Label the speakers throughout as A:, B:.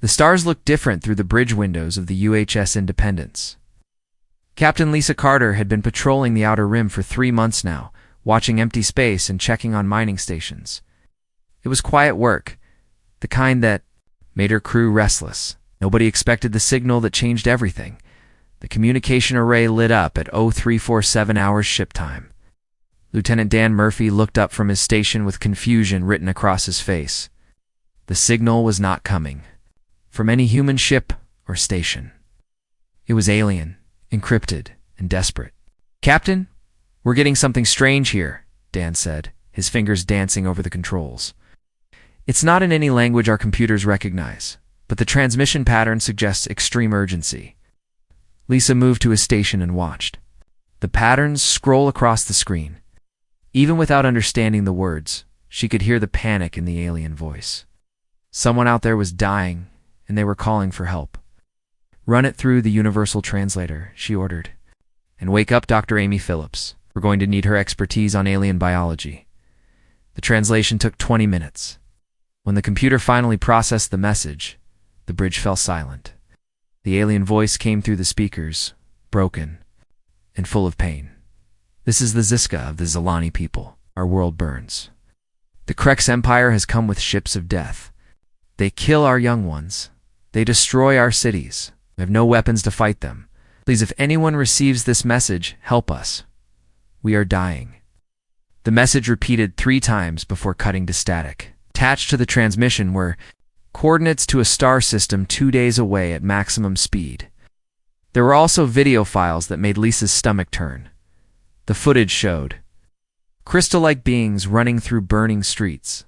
A: The stars looked different through the bridge windows of the UHS Independence. Captain Lisa Carter had been patrolling the Outer Rim for 3 months now, watching empty space and checking on mining stations. It was quiet work, the kind that made her crew restless. Nobody expected the signal that changed everything. The communication array lit up at 0347 hours ship time. Lieutenant Dan Murphy looked up from his station with confusion written across his face. The signal was not coming from any human ship or station. It was alien, encrypted, and desperate. "Captain, we're getting something strange here," Dan said, his fingers dancing over the controls. "It's not in any language our computers recognize, but the transmission pattern suggests extreme urgency." Lisa moved to his station and watched. The patterns scroll across the screen. Even without understanding the words, she could hear the panic in the alien voice. Someone out there was dying, and they were calling for help. "Run it through the universal translator," she ordered. "And wake up Dr. Amy Phillips. We're going to need her expertise on alien biology." The translation took 20 minutes. When the computer finally processed the message, the bridge fell silent. The alien voice came through the speakers, broken and full of pain. "This is the Ziska of the Zilani people. Our world burns. The Krex Empire has come with ships of death. They kill our young ones. They destroy our cities. We have no weapons to fight them. Please, if anyone receives this message, help us. We are dying." The message repeated 3 times before cutting to static. Attached to the transmission were coordinates to a star system 2 days away at maximum speed. There were also video files that made Lisa's stomach turn. The footage showed crystal-like beings running through burning streets.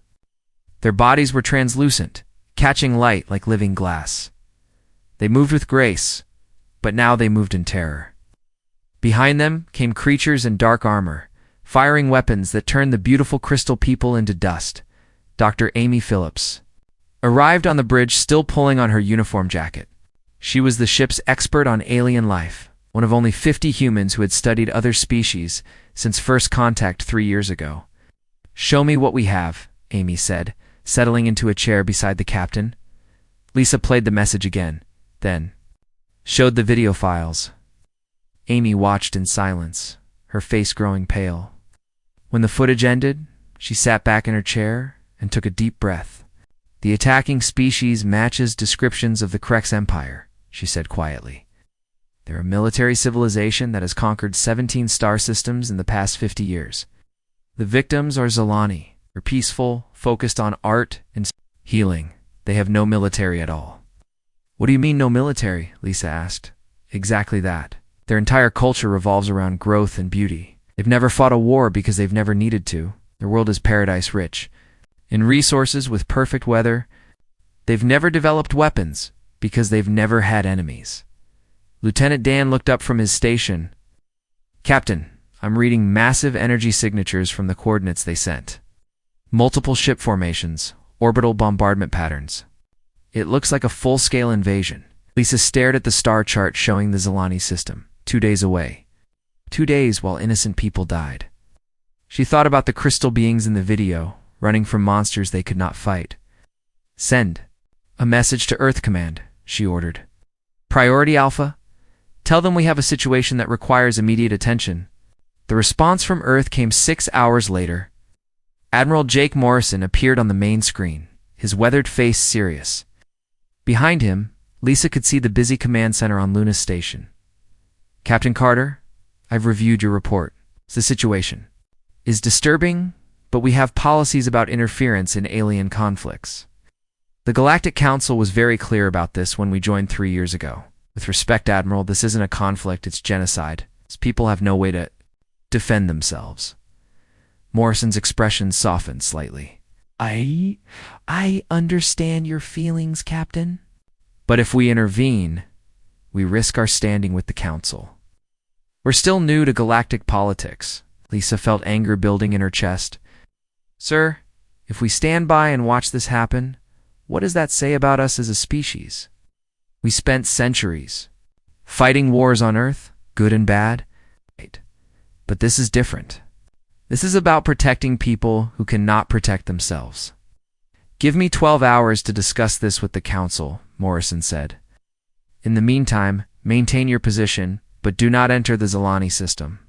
A: Their bodies were translucent, catching light like living glass. They moved with grace, but now they moved in terror. Behind them came creatures in dark armor, firing weapons that turned the beautiful crystal people into dust. Dr. Amy Phillips arrived on the bridge still pulling on her uniform jacket. She was the ship's expert on alien life, one of only 50 humans who had studied other species since first contact 3 years ago. "Show me what we have," Amy said, settling into a chair beside the captain. Lisa played the message again, then showed the video files. Amy watched in silence, her face growing pale. When the footage ended, she sat back in her chair and took a deep breath. "The attacking species matches descriptions of the Krex Empire," she said quietly. "They're a military civilization that has conquered 17 star systems in the past 50 years. The victims are Zilani. They're peaceful, focused on art and healing. They have no military at all." "What do you mean, no military?" Lisa asked. "Exactly that. Their entire culture revolves around growth and beauty. They've never fought a war because they've never needed to. Their world is paradise rich in resources with perfect weather. They've never developed weapons because they've never had enemies." Lieutenant Dan looked up from his station. "Captain, I'm reading massive energy signatures from the coordinates they sent. Multiple ship formations, orbital bombardment patterns. It looks like a full-scale invasion." Lisa stared at the star chart showing the Zilani system, 2 days away. 2 days while innocent people died. She thought about the crystal beings in the video, running from monsters they could not fight. "Send a message to Earth Command," she ordered. "Priority Alpha, tell them we have a situation that requires immediate attention." The response from Earth came 6 hours later. Admiral Jake Morrison appeared on the main screen, his weathered face serious. Behind him, Lisa could see the busy command center on Luna's station. "Captain Carter, I've reviewed your report. The situation is disturbing, but we have policies about interference in alien conflicts. The Galactic Council was very clear about this when we joined 3 years ago. With respect, Admiral, this isn't a conflict, it's genocide. These people have no way to defend themselves." Morrison's expression softened slightly. I understand your feelings, Captain. But if we intervene, we risk our standing with the Council. We're still new to galactic politics." Lisa felt anger building in her chest. "Sir, if we stand by and watch this happen, what does that say about us as a species? We spent centuries fighting wars on Earth, good and bad. But this is different. This is about protecting people who cannot protect themselves. Give me 12 hours to discuss this with the Council, Morrison said. In the meantime, maintain your position, but do not enter the Zilani system.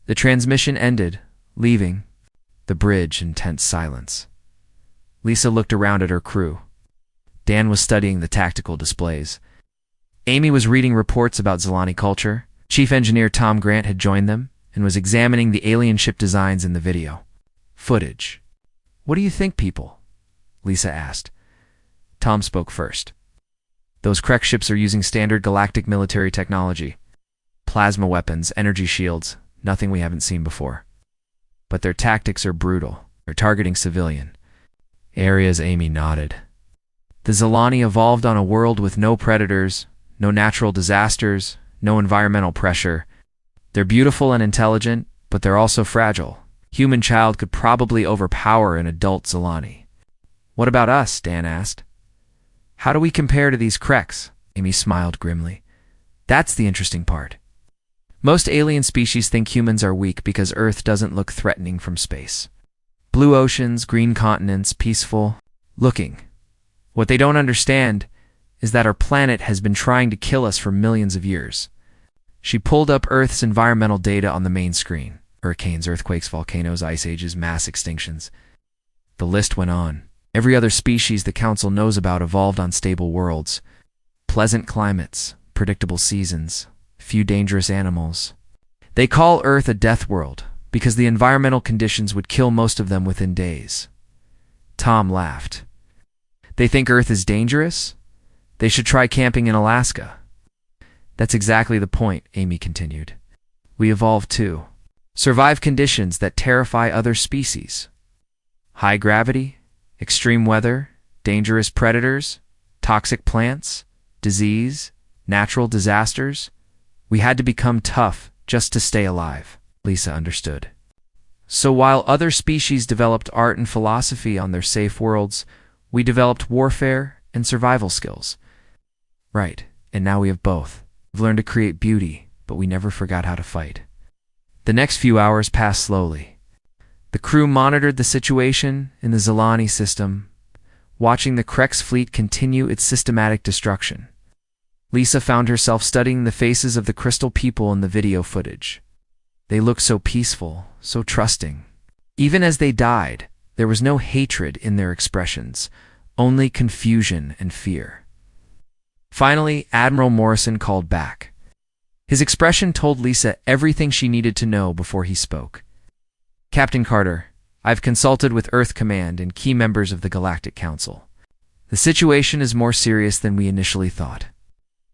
A: The transmission ended, leaving the bridge in tense silence. Lisa looked around at her crew. Dan was studying the tactical displays. Amy was reading reports about Zilani culture. Chief Engineer Tom Grant had joined them and was examining the alien ship designs in the video footage. What do you think, people? Lisa asked. Tom spoke first. Those Krek ships are using standard galactic military technology. Plasma weapons, energy shields, nothing we haven't seen before. But their tactics are brutal. They're targeting civilian areas. Amy nodded. The Zilani evolved on a world with no predators, no natural disasters, no environmental pressure. They're beautiful and intelligent, but they're also fragile. Human child could probably overpower an adult Zilani. What about us? Dan asked. How do we compare to these Kreks? Amy smiled grimly. That's the interesting part. Most alien species think humans are weak because Earth doesn't look threatening from space. Blue oceans, green continents, peaceful looking. What they don't understand is that our planet has been trying to kill us for millions of years. She pulled up Earth's environmental data on the main screen. Hurricanes, earthquakes, volcanoes, ice ages, mass extinctions. The list went on. Every other species the Council knows about evolved on stable worlds. Pleasant climates, predictable seasons, few dangerous animals. They call Earth a death world because the environmental conditions would kill most of them within days. Tom laughed. They think Earth is dangerous? They should try camping in Alaska. That's exactly the point, Amy continued. We evolved too. Survive conditions that terrify other species. High gravity, extreme weather, dangerous predators, toxic plants, disease, natural disasters. We had to become tough just to stay alive. Lisa understood. So while other species developed art and philosophy on their safe worlds, we developed warfare and survival skills. Right, and now we have both. We've learned to create beauty, but we never forgot how to fight. The next few hours passed slowly. The crew monitored the situation in the Zilani system, watching the Krek's fleet continue its systematic destruction. Lisa found herself studying the faces of the crystal people in the video footage. They looked so peaceful, so trusting. Even as they died, there was no hatred in their expressions, only confusion and fear. Finally, Admiral Morrison called back. His expression told Lisa everything she needed to know before he spoke. Captain Carter, I've consulted with Earth Command and key members of the Galactic Council. The situation is more serious than we initially thought.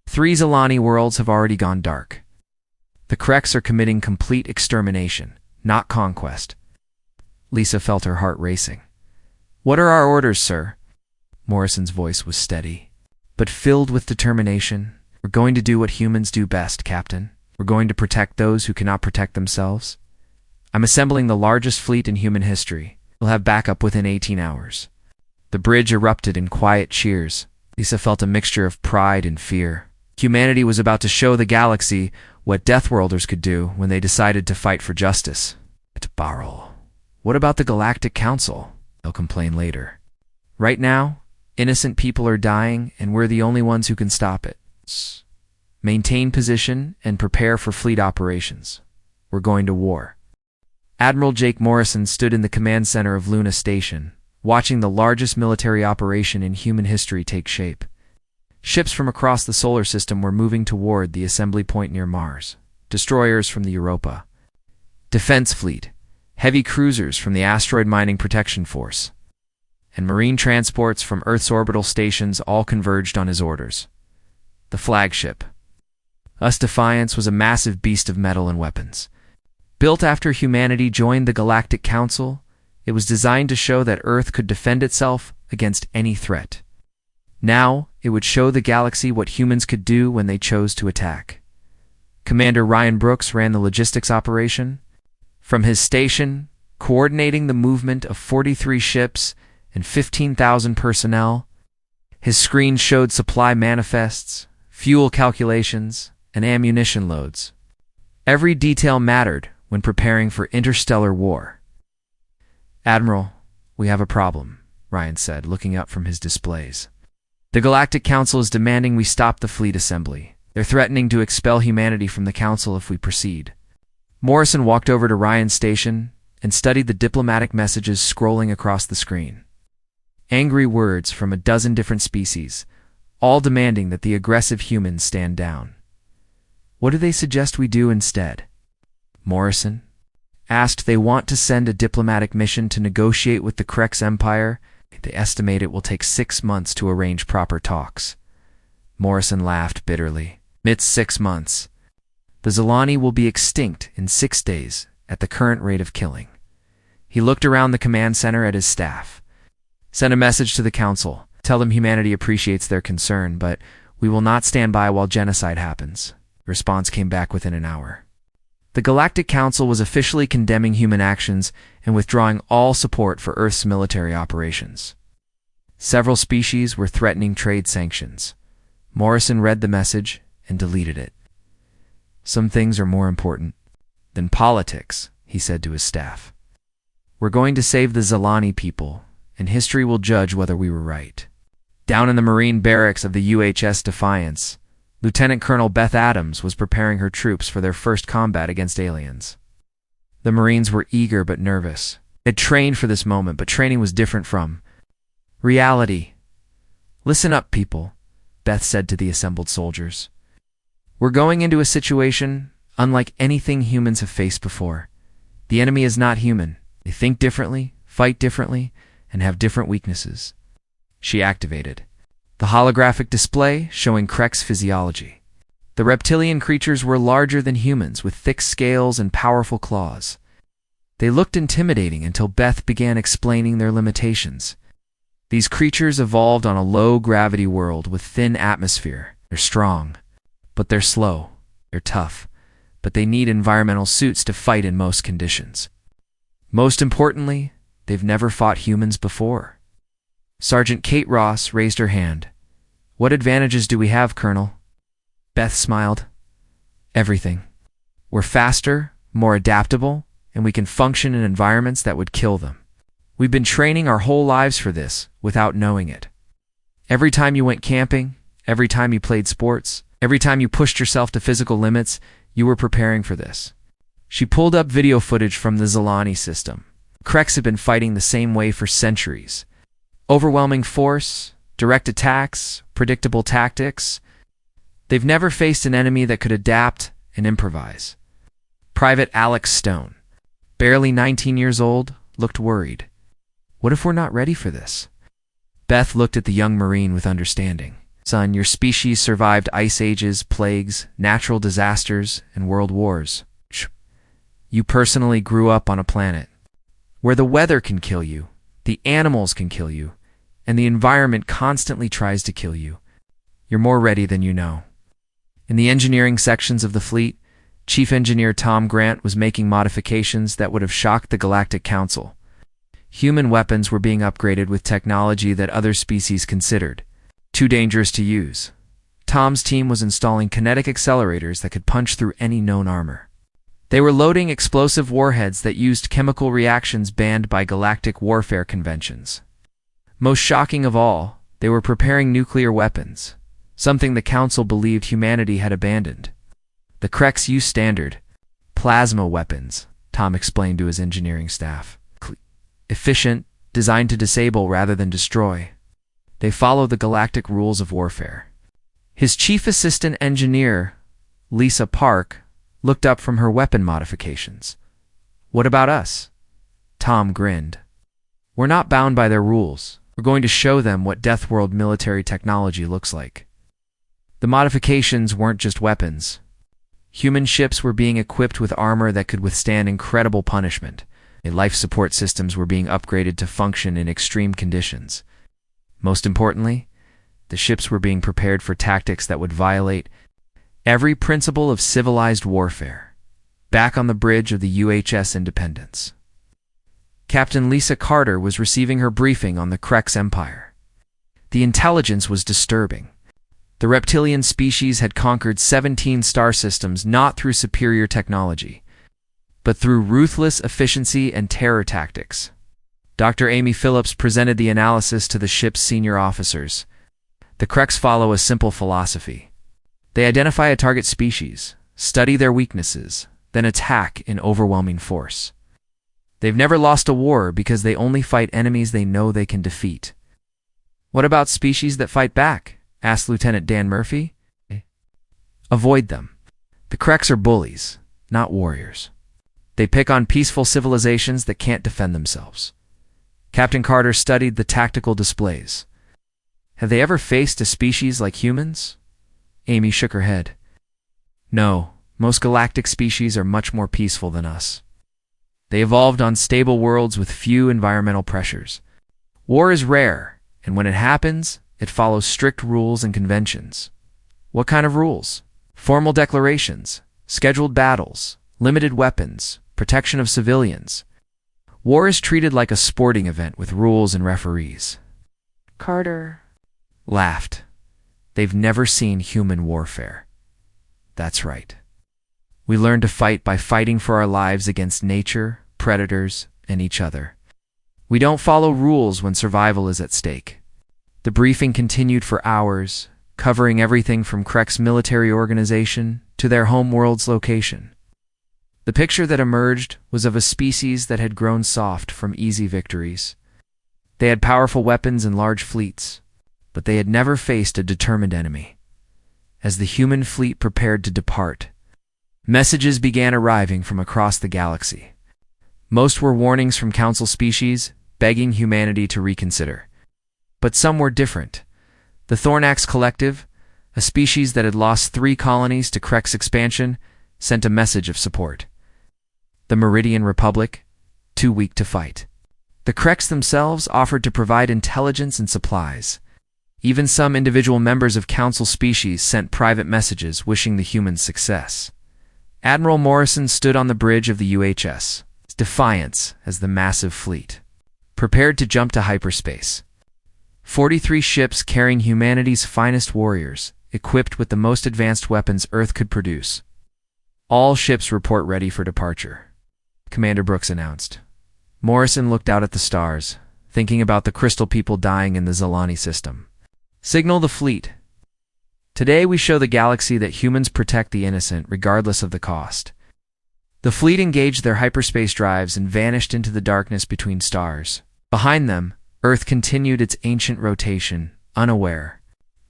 A: 3 Zilani worlds have already gone dark. The Kreks are committing complete extermination, not conquest. Lisa felt her heart racing. What are our orders, sir? Morrison's voice was steady, but filled with determination. We're going to do what humans do best, Captain. We're going to protect those who cannot protect themselves. I'm assembling the largest fleet in human history. We'll have backup within 18 hours. The bridge erupted in quiet cheers. Lisa felt a mixture of pride and fear. Humanity was about to show the galaxy what Deathworlders could do when they decided to fight for justice. Barrel. What about the Galactic Council? They'll complain later. Right now, innocent people are dying, and we're the only ones who can stop it. Maintain position and prepare for fleet operations. We're going to war. Admiral Jake Morrison stood in the command center of Luna Station, watching the largest military operation in human history take shape. Ships from across the solar system were moving toward the assembly point near Mars. Destroyers from the Europa. Defense fleet. Heavy cruisers from the Asteroid Mining Protection Force. And marine transports from Earth's orbital stations all converged on his orders. The flagship. US Defiance was a massive beast of metal and weapons. Built after humanity joined the Galactic Council, it was designed to show that Earth could defend itself against any threat. Now, it would show the galaxy what humans could do when they chose to attack. Commander Ryan Brooks ran the logistics operation. From his station, coordinating the movement of 43 ships and 15,000 personnel, his screen showed supply manifests, fuel calculations, and ammunition loads. Every detail mattered when preparing for interstellar war. Admiral, we have a problem. Ryan said, looking up from his displays. The Galactic Council is demanding we stop the fleet assembly. They're threatening to expel humanity from the Council if we proceed. Morrison walked over to Ryan's station and studied the diplomatic messages scrolling across the screen. Angry words from a dozen different species, all demanding that the aggressive humans stand down. What do they suggest we do instead? Morrison asked. They want to send a diplomatic mission to negotiate with the Krex Empire. They estimate it will take 6 months to arrange proper talks. Morrison laughed bitterly. It's 6 months. The Zilani will be extinct in 6 days at the current rate of killing. He looked around the command center at his staff. Send a message to the Council. Tell them humanity appreciates their concern, but we will not stand by while genocide happens. The response came back within an hour. The Galactic Council was officially condemning human actions and withdrawing all support for Earth's military operations. Several species were threatening trade sanctions. Morrison read the message and deleted it. Some things are more important than politics, he said to his staff. We're going to save the Zilani people, and history will judge whether we were right. Down in the Marine barracks of the UHS Defiance, Lieutenant Colonel Beth Adams was preparing her troops for their first combat against aliens. The Marines were eager but nervous. They had trained for this moment, but training was different from reality. Listen up, people, Beth said to the assembled soldiers. We're going into a situation unlike anything humans have faced before. The enemy is not human. They think differently, fight differently, and have different weaknesses. She activated the holographic display showing Krex physiology. The reptilian creatures were larger than humans, with thick scales and powerful claws. They looked intimidating until Beth began explaining their limitations. These creatures evolved on a low-gravity world with thin atmosphere. They're strong, but they're slow. They're tough, but they need environmental suits to fight in most conditions. Most importantly, they've never fought humans before. Sergeant Kate Ross raised her hand. What advantages do we have, Colonel? Beth smiled. Everything. We're faster, more adaptable, and we can function in environments that would kill them. We've been training our whole lives for this, without knowing it. Every time you went camping, every time you played sports, every time you pushed yourself to physical limits, you were preparing for this. She pulled up video footage from the Zilani system. Krex had been fighting the same way for centuries. Overwhelming force, direct attacks, predictable tactics. They've never faced an enemy that could adapt and improvise. Private Alex Stone, barely 19 years old, looked worried. What if we're not ready for this? Beth looked at the young Marine with understanding. Son, your species survived ice ages, plagues, natural disasters, and world wars. You personally grew up on a planet where the weather can kill you, the animals can kill you, and the environment constantly tries to kill you. You're more ready than you know. In the engineering sections of the fleet, Chief Engineer Tom Grant was making modifications that would have shocked the Galactic Council. Human weapons were being upgraded with technology that other species considered too dangerous to use. Tom's team was installing kinetic accelerators that could punch through any known armor. They were loading explosive warheads that used chemical reactions banned by galactic warfare conventions. Most shocking of all, they were preparing nuclear weapons, something the Council believed humanity had abandoned. The Krex use standard plasma weapons, Tom explained to his engineering staff. Efficient, designed to disable rather than destroy. They follow the galactic rules of warfare. His chief assistant engineer, Lisa Park, looked up from her weapon modifications. What about us? Tom grinned. We're not bound by their rules. We're going to show them what Deathworld military technology looks like. The modifications weren't just weapons. Human ships were being equipped with armor that could withstand incredible punishment. Life support systems were being upgraded to function in extreme conditions. Most importantly, the ships were being prepared for tactics that would violate every principle of civilized warfare. Back on the bridge of the UHS Independence, Captain Lisa Carter was receiving her briefing on the Krex Empire. The intelligence was disturbing. The reptilian species had conquered 17 star systems not through superior technology, but through ruthless efficiency and terror tactics. Dr. Amy Phillips presented the analysis to the ship's senior officers. The Kreks follow a simple philosophy. They identify a target species, study their weaknesses, then attack in overwhelming force. They've never lost a war because they only fight enemies they know they can defeat. "What about species that fight back?" asked Lieutenant Dan Murphy. "Avoid them. The Kreks are bullies, not warriors. They pick on peaceful civilizations that can't defend themselves." Captain Carter studied the tactical displays. "Have they ever faced a species like humans?" Amy shook her head. "No, most galactic species are much more peaceful than us. They evolved on stable worlds with few environmental pressures. War is rare, and when it happens, it follows strict rules and conventions." "What kind of rules?" "Formal declarations, scheduled battles, limited weapons, protection of civilians. War is treated like a sporting event with rules and referees." Carter laughed. "They've never seen human warfare." "That's right. We learn to fight by fighting for our lives against nature, predators, and each other. We don't follow rules when survival is at stake." The briefing continued for hours, covering everything from Krek's military organization to their home world's location. The picture that emerged was of a species that had grown soft from easy victories. They had powerful weapons and large fleets, but they had never faced a determined enemy. As the human fleet prepared to depart, messages began arriving from across the galaxy. Most were warnings from Council species, begging humanity to reconsider. But some were different. The Thornax Collective, a species that had lost 3 colonies to Krek's expansion, sent a message of support. The Meridian Republic, too weak to fight. The Kreks themselves offered to provide intelligence and supplies. Even some individual members of Council species sent private messages wishing the humans success. Admiral Morrison stood on the bridge of the UHS, Defiance as the massive fleet, prepared to jump to hyperspace. 43 ships carrying humanity's finest warriors, equipped with the most advanced weapons Earth could produce. "All ships report ready for departure," Commander Brooks announced. Morrison looked out at the stars, thinking about the crystal people dying in the Zalani system. "Signal the fleet. Today we show the galaxy that humans protect the innocent regardless of the cost." The fleet engaged their hyperspace drives and vanished into the darkness between stars. Behind them, Earth continued its ancient rotation, unaware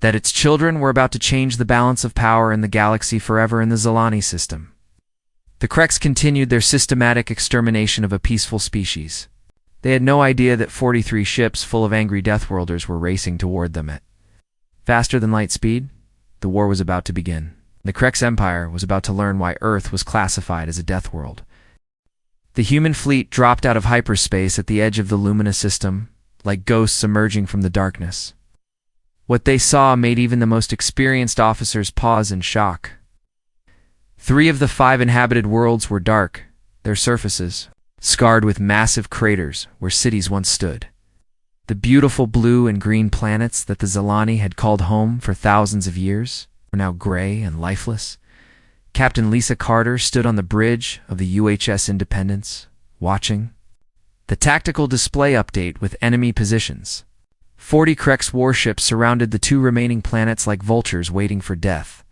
A: that its children were about to change the balance of power in the galaxy forever in the Zalani system. The Kreks continued their systematic extermination of a peaceful species. They had no idea that 43 ships full of angry Deathworlders were racing toward them at faster than light speed. The war was about to begin. The Kreks Empire was about to learn why Earth was classified as a death world. The human fleet dropped out of hyperspace at the edge of the luminous system, like ghosts emerging from the darkness. What they saw made even the most experienced officers pause in shock. 3 of the 5 inhabited worlds were dark, their surfaces scarred with massive craters where cities once stood. The beautiful blue and green planets that the Zalani had called home for thousands of years were now gray and lifeless. Captain Lisa Carter stood on the bridge of the UHS Independence, watching the tactical display update with enemy positions. 40 Kreks warships surrounded the 2 remaining planets like vultures waiting for death.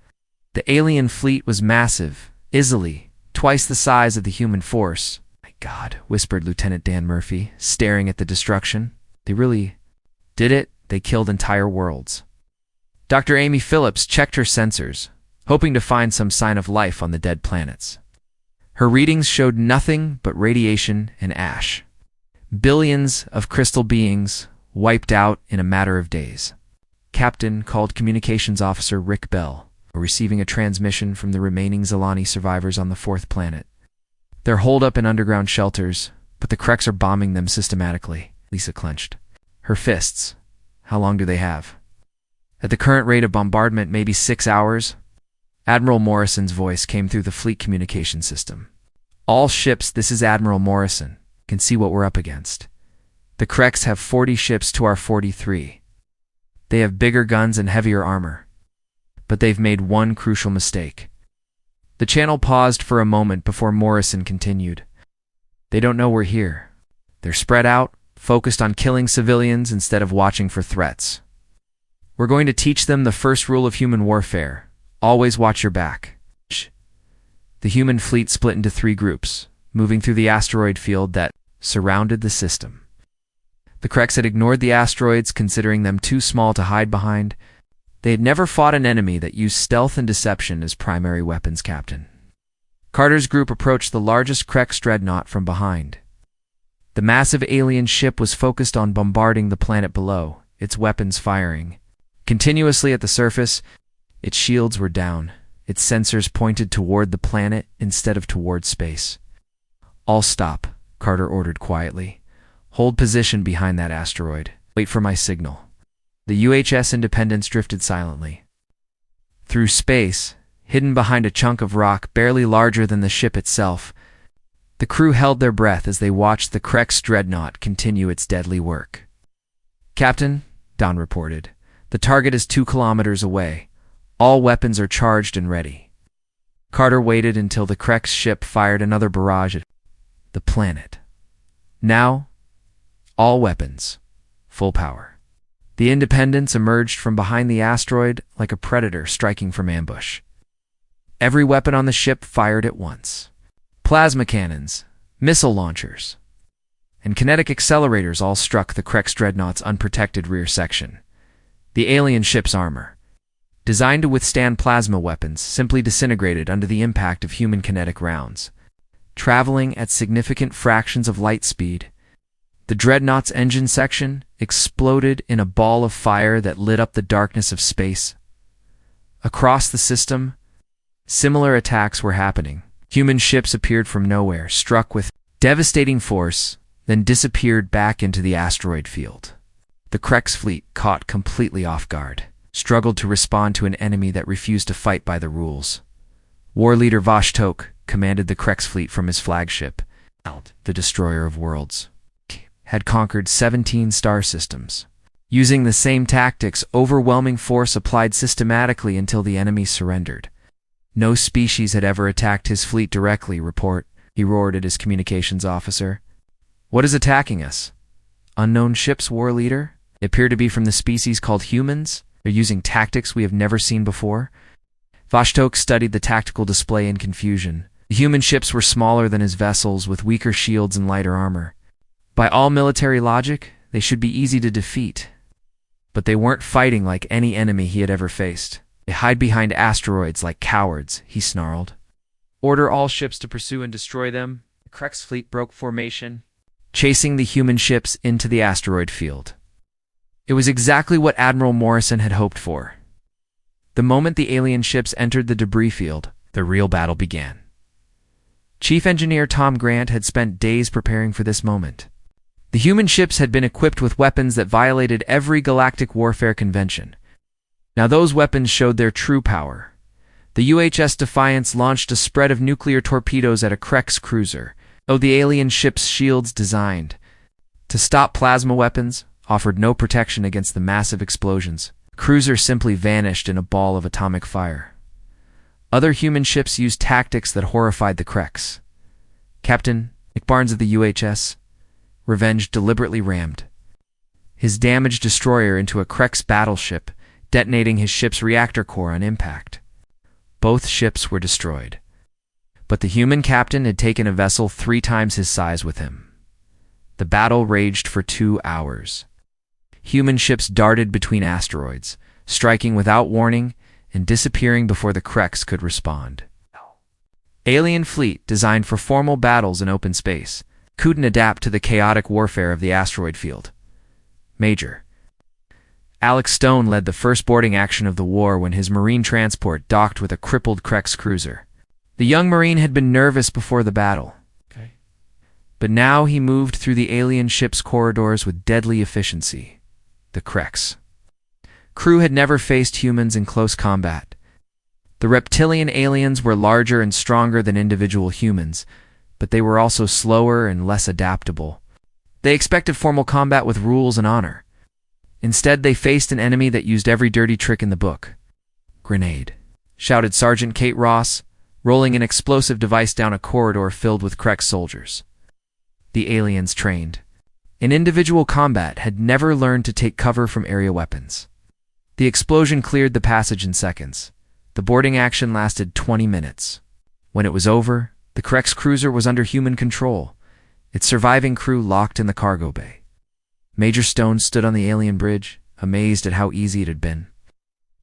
A: The alien fleet was massive, easily twice the size of the human force. "My God," whispered Lieutenant Dan Murphy, staring at the destruction. "They really did it. They killed entire worlds." Dr. Amy Phillips checked her sensors, hoping to find some sign of life on the dead planets. Her readings showed nothing but radiation and ash. Billions of crystal beings wiped out in a matter of days. Captain called Communications Officer Rick Bell, receiving a transmission from the remaining Zalani survivors on the 4th planet. "They're holed up in underground shelters, but the Kreks are bombing them systematically." Lisa clenched her fists. "How long do they have?" "At the current rate of bombardment, maybe 6 hours. Admiral Morrison's voice came through the fleet communication system. "All ships, this is Admiral Morrison. Can see what we're up against. The Kreks have 40 ships to our 43. They have bigger guns and heavier armor. But they've made one crucial mistake." The channel paused for a moment before Morrison continued. "They don't know we're here. They're spread out, focused on killing civilians instead of watching for threats. We're going to teach them the first rule of human warfare: always watch your back. The human fleet split into 3 groups, moving through the asteroid field that surrounded the system. The Kreks had ignored the asteroids, considering them too small to hide behind. They had never fought an enemy that used stealth and deception as primary weapons, Captain. Carter's group approached the largest Kreks dreadnought from behind. The massive alien ship was focused on bombarding the planet below, its weapons firing continuously at the surface. Its shields were down, its sensors pointed toward the planet instead of toward space. "All stop," Carter ordered quietly. "Hold position behind that asteroid. Wait for my signal." The UHS Independence drifted silently through space, hidden behind a chunk of rock barely larger than the ship itself. The crew held their breath as they watched the Kreks dreadnought continue its deadly work. "Captain," Don reported, "the target is 2 kilometers away. All weapons are charged and ready." Carter waited until the Kreks ship fired another barrage at the planet. Now, all weapons, full power. The Independence emerged from behind the asteroid like a predator striking from ambush. Every weapon on the ship fired at once. Plasma cannons, missile launchers, and kinetic accelerators all struck the Kreks dreadnought's unprotected rear section. The alien ship's armor, designed to withstand plasma weapons, simply disintegrated under the impact of human kinetic rounds. Traveling at significant fractions of light speed, the dreadnought's engine section exploded in a ball of fire that lit up the darkness of space. Across the system, similar attacks were happening. Human ships appeared from nowhere, struck with devastating force, then disappeared back into the asteroid field. The Kreks fleet, caught completely off guard, struggled to respond to an enemy that refused to fight by the rules. War leader Vashtok commanded the Kreks fleet from his flagship, the Destroyer of Worlds, had conquered 17 star systems. Using the same tactics, overwhelming force applied systematically until the enemy surrendered. No species had ever attacked his fleet directly, he roared at his communications officer. "What is attacking us? Unknown ships, war leader? They appear to be from the species called humans. They're using tactics we have never seen before." Vashtok studied the tactical display in confusion. The human ships were smaller than his vessels, with weaker shields and lighter armor. By all military logic, they should be easy to defeat. But they weren't fighting like any enemy he had ever faced. "They hide behind asteroids like cowards," he snarled. "Order all ships to pursue and destroy them." The Kreks fleet broke formation, chasing the human ships into the asteroid field. It was exactly what Admiral Morrison had hoped for. The moment the alien ships entered the debris field, the real battle began. Chief Engineer Tom Grant had spent days preparing for this moment. The human ships had been equipped with weapons that violated every galactic warfare convention. Now those weapons showed their true power. The UHS Defiance launched a spread of nuclear torpedoes at a Kreks cruiser, though the alien ship's shields, designed to stop plasma weapons, offered no protection against the massive explosions. The cruiser simply vanished in a ball of atomic fire. Other human ships used tactics that horrified the Kreks. Captain Nick Barnes of the UHS Revenge deliberately rammed his damaged destroyer into a Kreks battleship, detonating his ship's reactor core on impact. Both ships were destroyed. But the human captain had taken a vessel 3 times his size with him. The battle raged for 2 hours. Human ships darted between asteroids, striking without warning and disappearing before the Kreks could respond. Alien fleet, designed for formal battles in open space, couldn't adapt to the chaotic warfare of the asteroid field. Major Alex Stone led the first boarding action of the war when his marine transport docked with a crippled Kreks cruiser. The young marine had been nervous before the battle, but now he moved through the alien ship's corridors with deadly efficiency. The Kreks crew had never faced humans in close combat. The reptilian aliens were larger and stronger than individual humans, but they were also slower and less adaptable. They expected formal combat with rules and honor. Instead, they faced an enemy that used every dirty trick in the book. "Grenade," shouted Sergeant Kate Ross, rolling an explosive device down a corridor filled with Kreks soldiers. The aliens trained In individual combat had never learned to take cover from area weapons. The explosion cleared the passage in seconds. The boarding action lasted 20 minutes. When it was over, the Krex cruiser was under human control, its surviving crew locked in the cargo bay. Major Stone stood on the alien bridge, amazed at how easy it had been.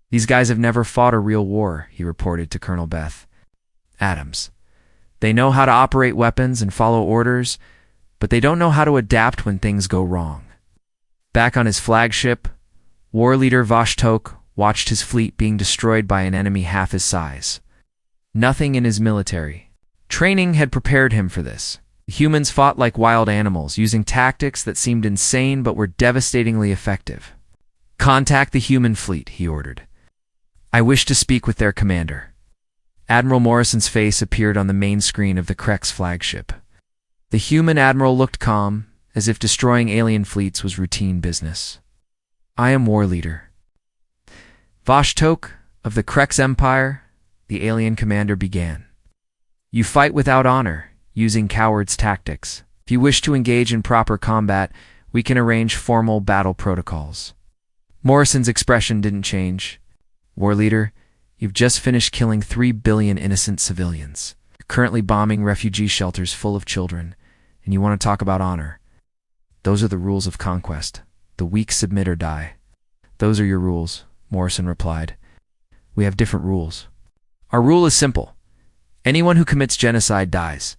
A: "These guys have never fought a real war," he reported to Colonel Beth Adams. "They know how to operate weapons and follow orders, but they don't know how to adapt when things go wrong." Back on his flagship, war leader Vostok watched his fleet being destroyed by an enemy half his size. Nothing in his military training had prepared him for this. Humans fought like wild animals, using tactics that seemed insane but were devastatingly effective. "Contact the human fleet," he ordered. "I wish to speak with their commander." Admiral Morrison's face appeared on the main screen of the Krex flagship. The human admiral looked calm, as if destroying alien fleets was routine business. "I am war leader Vostok of the Krex Empire," the alien commander began. "You fight without honor, using cowards' tactics. If you wish to engage in proper combat, we can arrange formal battle protocols." Morrison's expression didn't change. "War leader, you've just finished killing 3 billion innocent civilians. You're currently bombing refugee shelters full of children, and you want to talk about honor. Those are the rules of conquest. The weak submit or die." "Those are your rules," Morrison replied. "We have different rules. Our rule is simple. Anyone who commits genocide dies."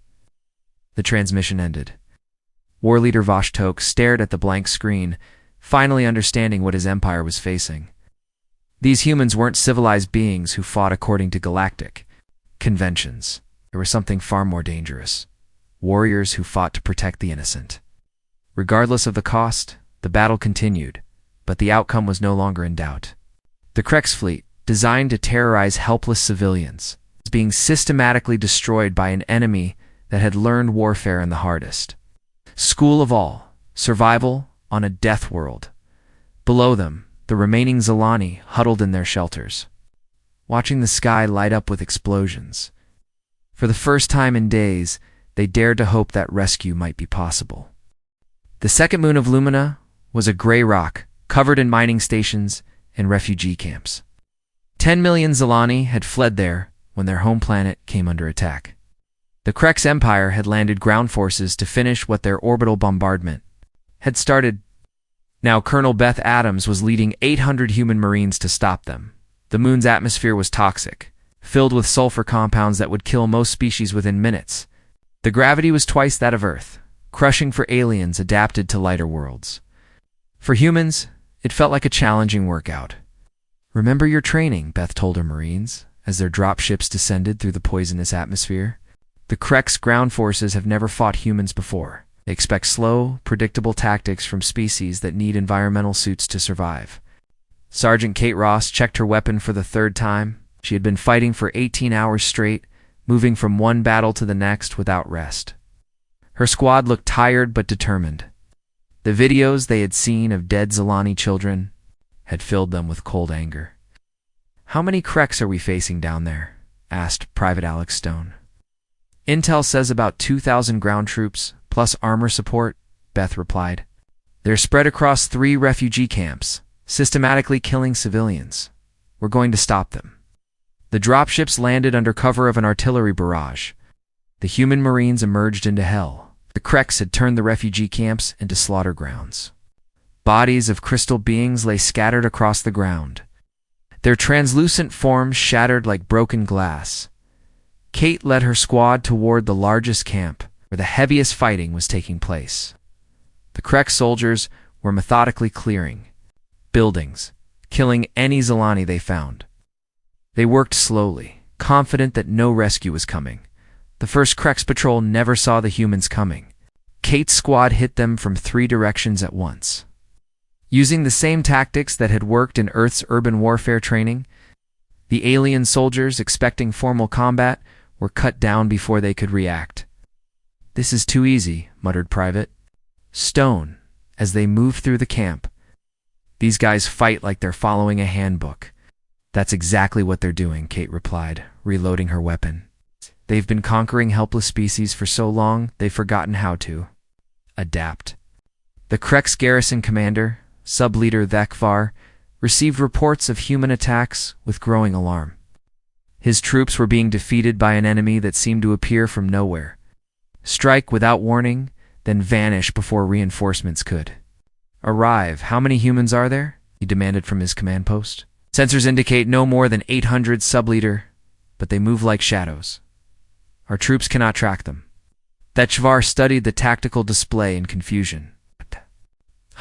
A: The transmission ended. War leader Vostok stared at the blank screen, finally understanding what his empire was facing. These humans weren't civilized beings who fought according to galactic conventions. There was something far more dangerous. Warriors who fought to protect the innocent. Regardless of the cost, the battle continued, but the outcome was no longer in doubt. The Krex fleet, designed to terrorize helpless civilians, was being systematically destroyed by an enemy that had learned warfare in the hardest school of all, survival on a death world. Below them, the remaining Zilani huddled in their shelters, watching the sky light up with explosions. For the first time in days, they dared to hope that rescue might be possible. The second moon of Lumina was a gray rock covered in mining stations and refugee camps. 10 million Zilani had fled there when their home planet came under attack. The Krex Empire had landed ground forces to finish what their orbital bombardment had started. Now Colonel Beth Adams was leading 800 human Marines to stop them. The moon's atmosphere was toxic, filled with sulfur compounds that would kill most species within minutes. The gravity was twice that of Earth, crushing for aliens adapted to lighter worlds. For humans, it felt like a challenging workout. "Remember your training," Beth told her Marines, as their dropships descended through the poisonous atmosphere. "The Krex ground forces have never fought humans before. They expect slow, predictable tactics from species that need environmental suits to survive." Sergeant Kate Ross checked her weapon for the third time. She had been fighting for 18 hours straight, moving from one battle to the next without rest. Her squad looked tired but determined. The videos they had seen of dead Zilani children had filled them with cold anger. "How many Krex are we facing down there?" asked Private Alex Stone. "Intel says about 2,000 ground troops, plus armor support," Beth replied. "They're spread across 3 refugee camps, systematically killing civilians. We're going to stop them." The dropships landed under cover of an artillery barrage. The human Marines emerged into hell. The Krex had turned the refugee camps into slaughter grounds. Bodies of crystal beings lay scattered across the ground, their translucent forms shattered like broken glass. Kate led her squad toward the largest camp, where the heaviest fighting was taking place. The Krex soldiers were methodically clearing buildings, killing any Zilani they found. They worked slowly, confident that no rescue was coming. The first Krex patrol never saw the humans coming. Kate's squad hit them from 3 directions at once. Using the same tactics that had worked in Earth's urban warfare training, the alien soldiers, expecting formal combat, were cut down before they could react. "This is too easy," muttered Private Stone as they moved through the camp. "These guys fight like they're following a handbook." "That's exactly what they're doing," Kate replied, reloading her weapon. "They've been conquering helpless species for so long, they've forgotten how to adapt." The Krex garrison commander, sub-leader Thekvar, received reports of human attacks with growing alarm. His troops were being defeated by an enemy that seemed to appear from nowhere, strike without warning, then vanish before reinforcements could arrive. How many humans are there? He demanded from his command post. Sensors indicate no more than 800, sub-leader, but they move like shadows. Our troops cannot track them. Thekvar studied the tactical display in confusion.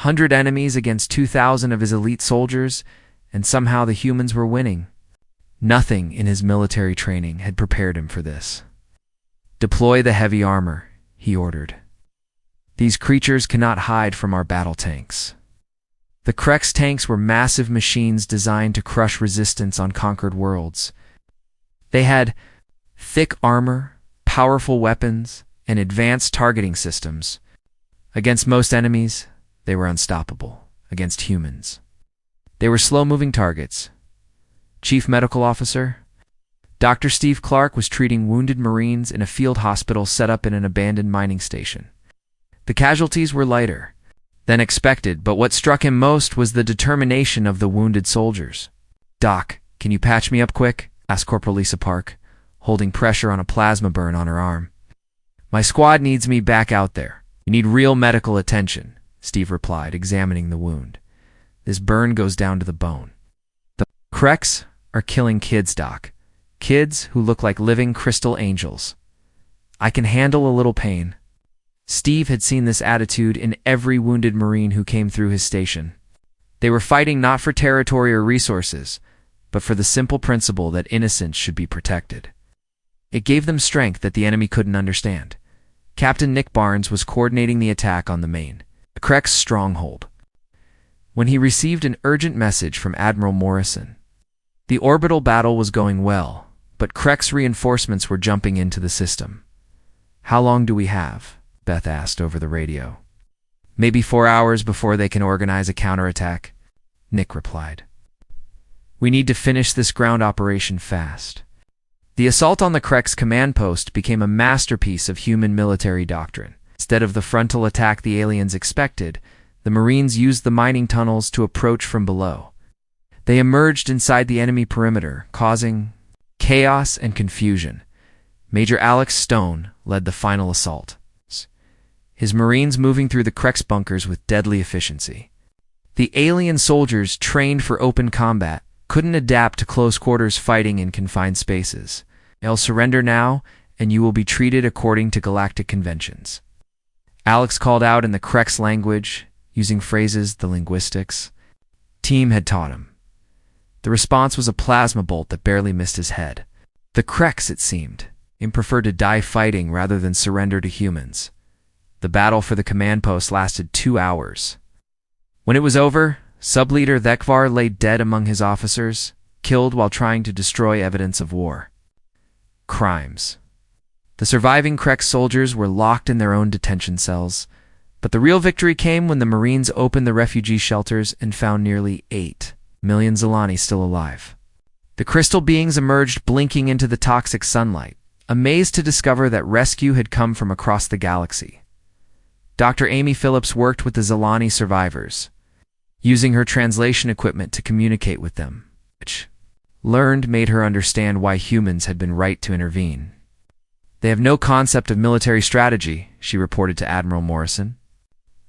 A: 100 enemies against 2,000 of his elite soldiers, and somehow the humans were winning. Nothing in his military training had prepared him for this. Deploy the heavy armor, he ordered. These creatures cannot hide from our battle tanks. The Krex tanks were massive machines designed to crush resistance on conquered worlds. They had thick armor, powerful weapons, and advanced targeting systems. Against most enemies, they were unstoppable. Against humans, they were slow-moving targets. Chief Medical Officer Dr. Steve Clark was treating wounded Marines in a field hospital set up in an abandoned mining station. The casualties were lighter than expected, but what struck him most was the determination of the wounded soldiers. "Doc, can you patch me up quick?" asked Corporal Lisa Park, holding pressure on a plasma burn on her arm. "My squad needs me back out there. You need real medical attention," Steve replied, examining the wound. "This burn goes down to the bone." "The Krex are killing kids, Doc. Kids who look like living crystal angels. I can handle a little pain." Steve had seen this attitude in every wounded Marine who came through his station. They were fighting not for territory or resources, but for the simple principle that innocence should be protected. It gave them strength that the enemy couldn't understand. Captain Nick Barnes was coordinating the attack on the main, the Krex stronghold, when he received an urgent message from Admiral Morrison. The orbital battle was going well, but Krex reinforcements were jumping into the system. "How long do we have?" Beth asked over the radio. "Maybe 4 hours before they can organize a counterattack," Nick replied. "We need to finish this ground operation fast." The assault on the Krex command post became a masterpiece of human military doctrine. Instead of the frontal attack the aliens expected, the Marines used the mining tunnels to approach from below. They emerged inside the enemy perimeter, causing chaos and confusion. Major Alex Stone led the final assault, his Marines moving through the Krex bunkers with deadly efficiency. The alien soldiers, trained for open combat, couldn't adapt to close-quarters fighting in confined spaces. "I'll surrender now, and you will be treated according to galactic conventions," Alex called out in the Krex language, using phrases the linguistics team had taught him. The response was a plasma bolt that barely missed his head. The Krex, it seemed, preferred to die fighting rather than surrender to humans. The battle for the command post lasted 2 hours. When it was over, Sub-Leader Thekvar lay dead among his officers, killed while trying to destroy evidence of war crimes. The surviving Krex soldiers were locked in their own detention cells, but the real victory came when the Marines opened the refugee shelters and found nearly 8 million Zilani still alive. The crystal beings emerged blinking into the toxic sunlight, amazed to discover that rescue had come from across the galaxy. Dr. Amy Phillips worked with the Zilani survivors, using her translation equipment to communicate with them, which learned made her understand why humans had been right to intervene. "They have no concept of military strategy," she reported to Admiral Morrison.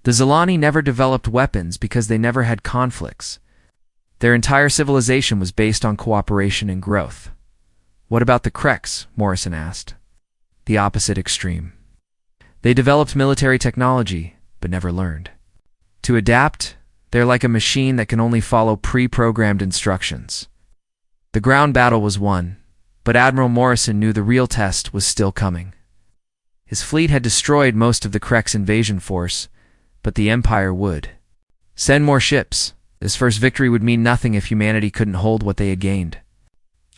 A: "The Zilani never developed weapons because they never had conflicts. Their entire civilization was based on cooperation and growth." "What about the Krex?" Morrison asked. "The opposite extreme. They developed military technology, but never learned to adapt. They're like a machine that can only follow pre-programmed instructions." The ground battle was won, but Admiral Morrison knew the real test was still coming. His fleet had destroyed most of the Krex invasion force, but the Empire would send more ships. This first victory would mean nothing if humanity couldn't hold what they had gained.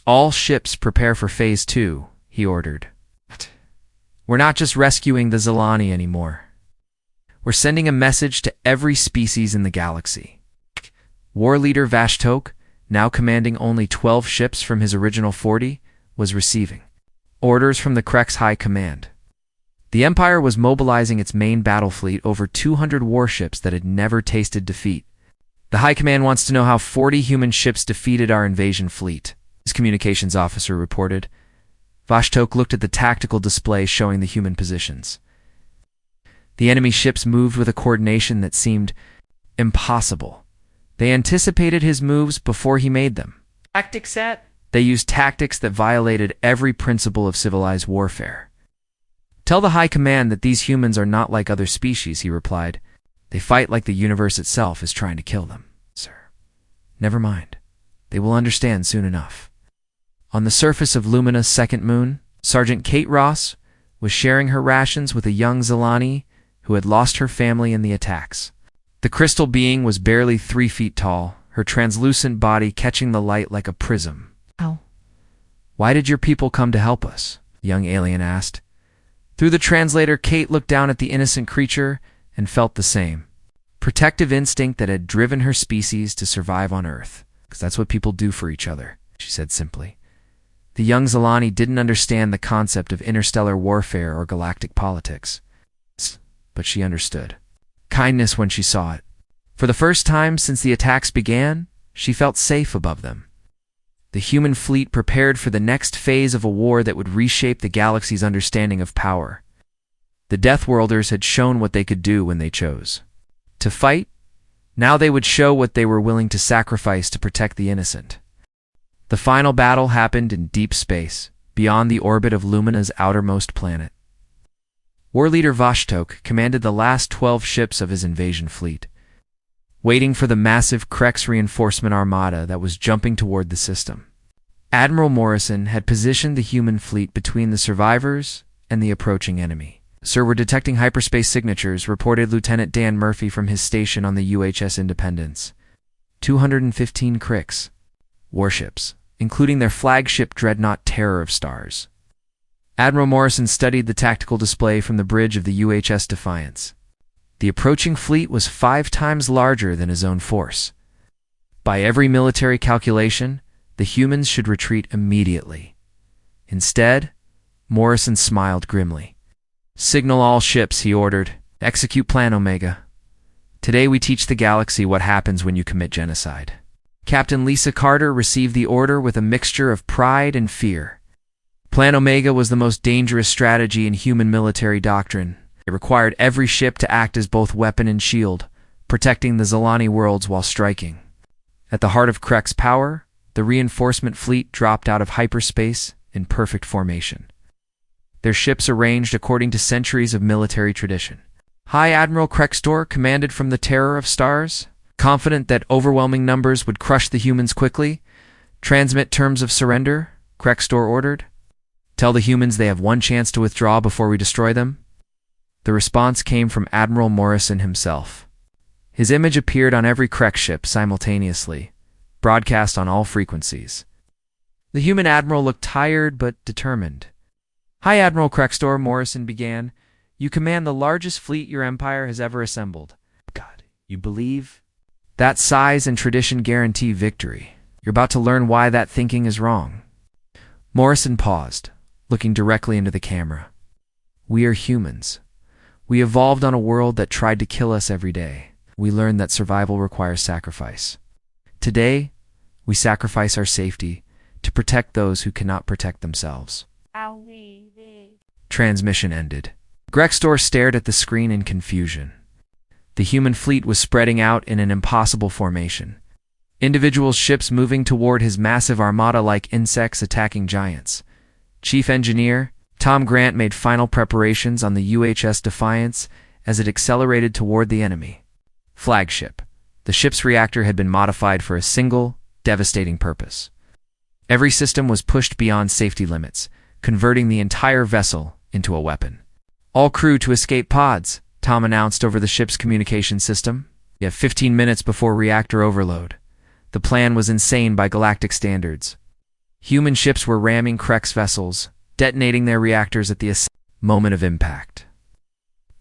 A: "All ships prepare for Phase 2, he ordered. "We're not just rescuing the Zilani anymore. We're sending a message to every species in the galaxy." War leader Vashtok, now commanding only 12 ships from his original 40, was receiving orders from the Krex High Command. The Empire was mobilizing its main battle fleet, over 200 warships that had never tasted defeat. The High Command wants to know how 40 human ships defeated our invasion fleet, his communications officer reported. Vostok looked at the tactical display showing the human positions. The enemy ships moved with a coordination that seemed impossible. They anticipated his moves before he made them.
B: Tactics set?
A: They used tactics that violated every principle of civilized warfare. Tell the High Command that these humans are not like other species, he replied. They fight like the universe itself is trying to kill them, sir. Never mind. They will understand soon enough. On the surface of Lumina's second moon, Sergeant Kate Ross was sharing her rations with a young Zilani who had lost her family in the attacks. The crystal being was barely 3 feet tall, her translucent body catching the light like a prism.
B: Ow.
A: Why did your people come to help us? The young alien asked. Through the translator, Kate looked down at the innocent creature and felt the same. Protective instinct that had driven her species to survive on Earth. Because that's what people do for each other, she said simply. The young Zilani didn't understand the concept of interstellar warfare or galactic politics. But she understood. Kindness when she saw it. For the first time since the attacks began, she felt safe above them. The human fleet prepared for the next phase of a war that would reshape the galaxy's understanding of power. The Deathworlders had shown what they could do when they chose to fight. Now they would show what they were willing to sacrifice to protect the innocent. The final battle happened in deep space, beyond the orbit of Lumina's outermost planet. War leader Vostok commanded the last 12 ships of his invasion fleet, waiting for the massive Krex reinforcement armada that was jumping toward the system. Admiral Morrison had positioned the human fleet between the survivors and the approaching enemy. Sir, we're detecting hyperspace signatures, reported Lieutenant Dan Murphy from his station on the UHS Independence. 215 Krix warships, including their flagship dreadnought Terror of Stars. Admiral Morrison studied the tactical display from the bridge of the UHS Defiance. The approaching fleet was 5 times larger than his own force. By every military calculation, the humans should retreat immediately. Instead, Morrison smiled grimly. Signal all ships, he ordered. Execute Plan Omega. Today we teach the galaxy what happens when you commit genocide. Captain Lisa Carter received the order with a mixture of pride and fear. Plan Omega was the most dangerous strategy in human military doctrine. It required every ship to act as both weapon and shield, protecting the Zilani worlds while striking. At the heart of Krex's power, the reinforcement fleet dropped out of hyperspace in perfect formation. Their ships arranged according to centuries of military tradition. High Admiral Krextor commanded from the Terror of Stars, confident that overwhelming numbers would crush the humans quickly. Transmit terms of surrender, Krextor ordered. Tell the humans they have one chance to withdraw before we destroy them. The response came from Admiral Morrison himself. His image appeared on every Krex ship simultaneously, broadcast on all frequencies. The human admiral looked tired but determined. High Admiral Krextor, Morrison began. You command the largest fleet your empire has ever assembled. God, you believe? That size and tradition guarantee victory. You're about to learn why that thinking is wrong. Morrison paused, looking directly into the camera. We are humans. We evolved on a world that tried to kill us every day. We learned that survival requires sacrifice. Today, we sacrifice our safety to protect those who cannot protect themselves. Transmission ended. Krextor stared at the screen in confusion. The human fleet was spreading out in an impossible formation. Individual ships moving toward his massive armada like insects attacking giants. Chief Engineer Tom Grant made final preparations on the UHS Defiance as it accelerated toward the enemy. Flagship. The ship's reactor had been modified for a single, devastating purpose. Every system was pushed beyond safety limits, converting the entire vessel into a weapon. All crew to escape pods, Tom announced over the ship's communication system. You have 15 minutes before reactor overload. The plan was insane by galactic standards. Human ships were ramming Krex vessels, detonating their reactors at the moment of impact.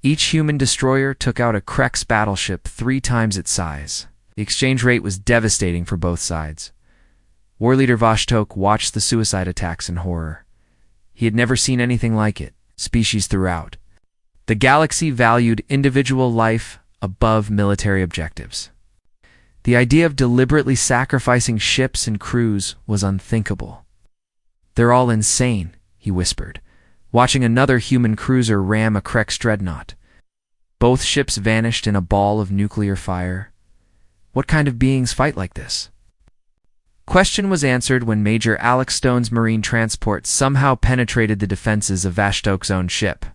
A: Each human destroyer took out a Krex battleship 3 times its size. The exchange rate was devastating for both sides. War leader Vostok watched the suicide attacks in horror. He had never seen anything like it, species throughout. The galaxy valued individual life above military objectives. The idea of deliberately sacrificing ships and crews was unthinkable. "They're all insane," he whispered, watching another human cruiser ram a Krex dreadnought. Both ships vanished in a ball of nuclear fire. What kind of beings fight like this? Question was answered when Major Alex Stone's Marine transport somehow penetrated the defenses of Vostok's own ship.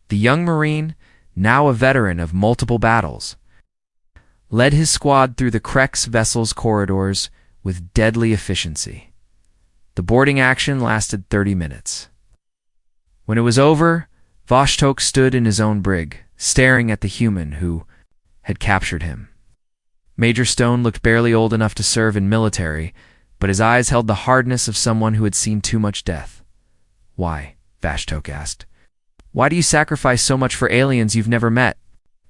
A: The young Marine, now a veteran of multiple battles, led his squad through the Krex vessel's corridors with deadly efficiency. The boarding action lasted 30 minutes. When it was over, Vostok stood in his own brig, staring at the human who had captured him. Major Stone looked barely old enough to serve in military, but his eyes held the hardness of someone who had seen too much death. "Why?" Vostok asked. "Why do you sacrifice so much for aliens you've never met?"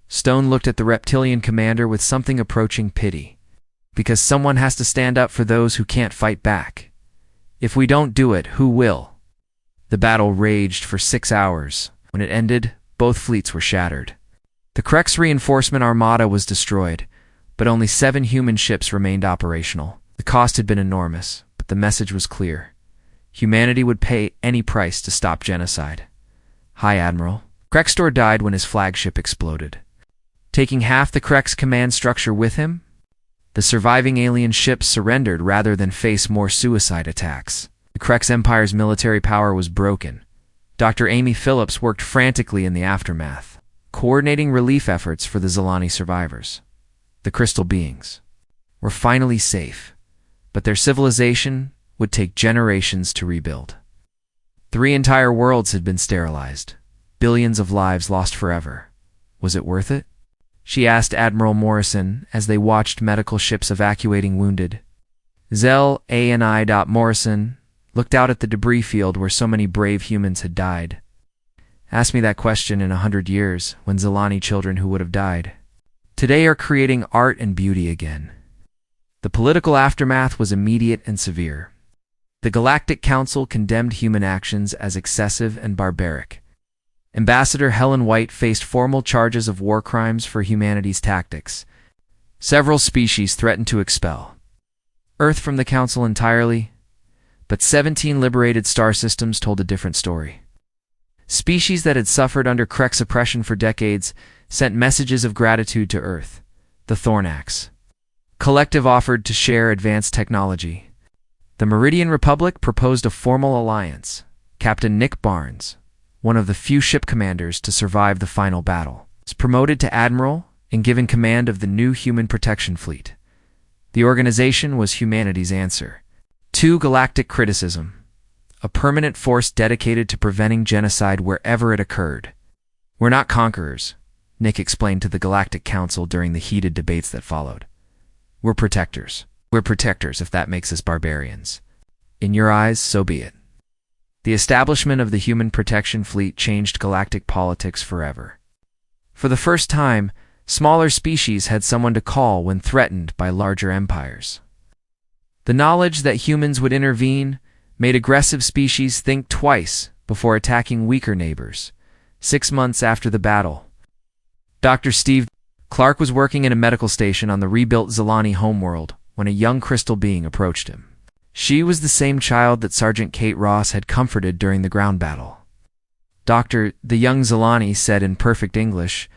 A: Stone looked at the reptilian commander with something approaching pity. "Because someone has to stand up for those who can't fight back. If we don't do it, who will?" The battle raged for 6 hours. When it ended, both fleets were shattered. The Krex reinforcement armada was destroyed, but only 7 human ships remained operational. The cost had been enormous, but the message was clear. Humanity would pay any price to stop genocide. "Hi, Admiral." Krextor died when his flagship exploded, taking half the Krex command structure with him. The surviving alien ships surrendered rather than face more suicide attacks. The Krex Empire's military power was broken. Dr. Amy Phillips worked frantically in the aftermath, coordinating relief efforts for the Zilani survivors. The crystal beings were finally safe, but their civilization would take generations to rebuild. 3 entire worlds had been sterilized, billions of lives lost forever. Was it worth it? She asked Admiral Morrison as they watched medical ships evacuating wounded. Zell A&I. Morrison looked out at the debris field where so many brave humans had died. "Ask me that question in 100 years, when Zilani children who would have died today are creating art and beauty again." The political aftermath was immediate and severe. The Galactic Council condemned human actions as excessive and barbaric. Ambassador Helen White faced formal charges of war crimes for humanity's tactics. Several species threatened to expel Earth from the Council entirely, but 17 liberated star systems told a different story. Species that had suffered under Krex oppression for decades sent messages of gratitude to Earth. The Thornax Collective offered to share advanced technology. The Meridian Republic proposed a formal alliance. Captain Nick Barnes, one of the few ship commanders to survive the final battle, was promoted to admiral and given command of the new human protection fleet. The organization was humanity's answer to galactic criticism, a permanent force dedicated to preventing genocide wherever it occurred. "We're not conquerors," Nick explained to the Galactic Council during the heated debates that followed. "We're protectors. We're protectors if that makes us barbarians. In your eyes, so be it." The establishment of the Human Protection Fleet changed galactic politics forever. For the first time, smaller species had someone to call when threatened by larger empires. The knowledge that humans would intervene made aggressive species think twice before attacking weaker neighbors. 6 months after the battle, Dr. Steve Clark was working in a medical station on the rebuilt Zilani homeworld when a young crystal being approached him. She was the same child that Sergeant Kate Ross had comforted during the ground battle. "Doctor," the young Zilani said in perfect English,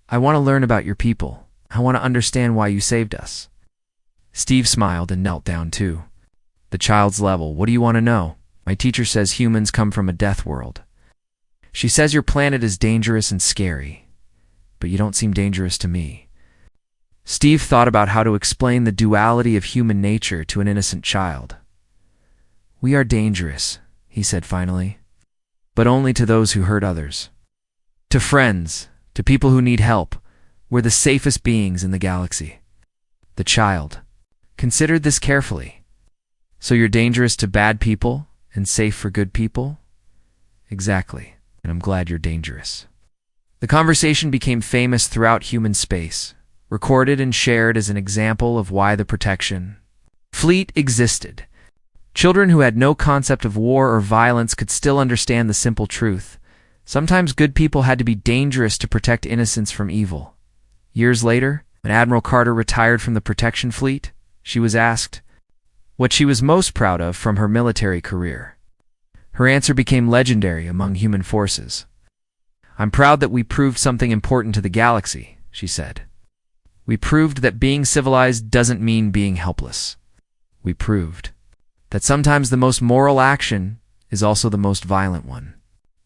A: "I want to learn about your people. I want to understand why you saved us." Steve smiled and knelt down too. The child's level, "What do you want to know?" "My teacher says humans come from a death world. She says your planet is dangerous and scary, but you don't seem dangerous to me." Steve thought about how to explain the duality of human nature to an innocent child. "We are dangerous," he said finally, "but only to those who hurt others. To friends, to people who need help, we're the safest beings in the galaxy." The child considered this carefully. "So you're dangerous to bad people and safe for good people?" "Exactly, and I'm glad you're dangerous." The conversation became famous throughout human space, recorded and shared as an example of why the protection fleet existed. Children who had no concept of war or violence could still understand the simple truth. Sometimes good people had to be dangerous to protect innocents from evil. Years later, when Admiral Carter retired from the protection fleet, she was asked what she was most proud of from her military career. Her answer became legendary among human forces. "I'm proud that we proved something important to the galaxy," she said. "We proved that being civilized doesn't mean being helpless. We proved that sometimes the most moral action is also the most violent one.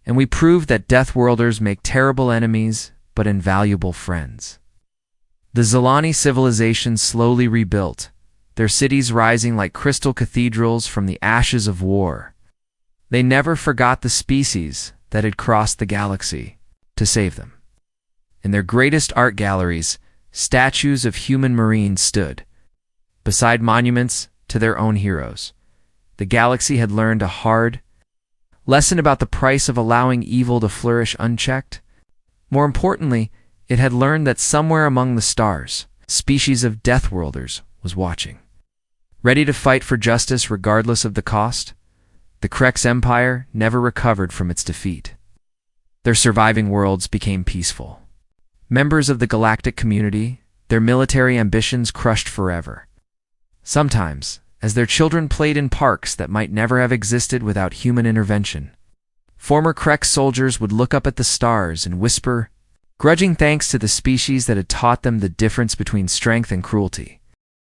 A: And we proved that Deathworlders make terrible enemies but invaluable friends." The Zilani civilization slowly rebuilt, their cities rising like crystal cathedrals from the ashes of war. They never forgot the species that had crossed the galaxy to save them. In their greatest art galleries, statues of human marines stood, beside monuments to their own heroes. The galaxy had learned a hard lesson about the price of allowing evil to flourish unchecked. More importantly, it had learned that somewhere among the stars, a species of Deathworlders was watching, ready to fight for justice regardless of the cost. The Krex Empire never recovered from its defeat. Their surviving worlds became peaceful. Members of the galactic community, their military ambitions crushed forever. Sometimes, as their children played in parks that might never have existed without human intervention, former Krex soldiers would look up at the stars and whisper, grudging thanks to the species that had taught them the difference between strength and cruelty.